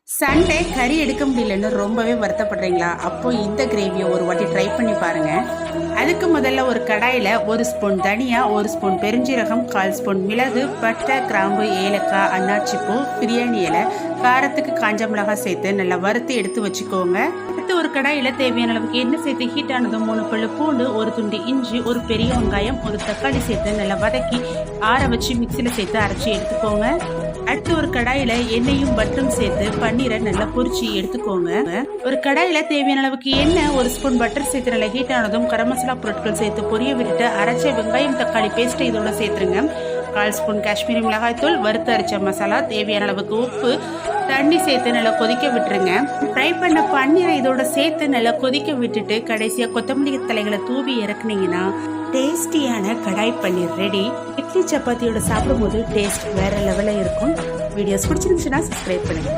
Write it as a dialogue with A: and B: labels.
A: Sunday கறி எடுக்க முடியலன்னு ரொம்பவே வருத்தப்படுறீங்களா? அப்போ இந்த கிரேவியை ஒரு வாட்டி ட்ரை பண்ணி பாருங்க. அதுக்கு முதல்ல ஒரு கடாயில் 1 ஸ்பூன் தனியா, 1 ஸ்பூன் பெருஞ்சீரகம், 1/4 ஸ்பூன் மிளகு, பட்டை, கிராம்பு, ஏலக்காய், அன்னாச்சிப்பூ, பிரியாணி இலை, காரத்துக்கு காஞ்ச மிளகாய் சேர்த்து நல்லா வறுத்து எடுத்து வச்சுக்கோங்க. அடுத்து ஒரு கடாயில் தேவையான அளவுக்கு எண்ணெய் சேர்த்து ஹீட் ஆனதும் 3 பல்லு பூண்டு, 1 துண்டு இஞ்சி, ஒரு பெரிய வெங்காயம், 1 தக்காளி சேர்த்து நல்லா வதக்கி ஆற வச்சு மிக்சியில் சேர்த்து அரைச்சி எடுத்துக்கோங்க. அடுத்து ஒரு கடாயில எண்ணெயும் பட்டரும் சேர்த்து பன்னீரை நல்லா பொரிச்சு எடுத்துக்கோங்க. ஒரு கடாயில தேவையான அளவுக்கு எண்ணெய், 1 ஸ்பூன் பட்டர் சேர்த்து நல்லா ஹீட் ஆனதும் கரம் மசாலா பொருட்கள் சேர்த்து பொரிய விட்டுட்டு அரைச்ச வெங்காயம் தக்காளி பேஸ்ட்டை இதோட சேர்த்துருங்க. 1/4 ஸ்பூன் காஷ்மீரி மிளகாய்த்தூள், வறுத்து அரைச்ச மசாலா, தேவையான அளவுக்கு உப்பு, தண்ணி சேர்த்து நல்லா கொதிக்க விட்டுருங்க. ஃப்ரை பண்ண பன்னீரை இதோட சேர்த்து நல்லா கொதிக்க விட்டுட்டு கடைசியாக கொத்தமல்லி தலைகளை தூவி இறக்குனீங்கன்னா டேஸ்டியான கடாய் பன்னீர் ரெடி. இட்லி சப்பாத்தியோட சாப்பிடும்போது டேஸ்ட் வேற லெவலில் இருக்கும். வீடியோஸ் பிடிச்சிருந்துச்சுன்னா சப்ஸ்கிரைப் பண்ணுங்க.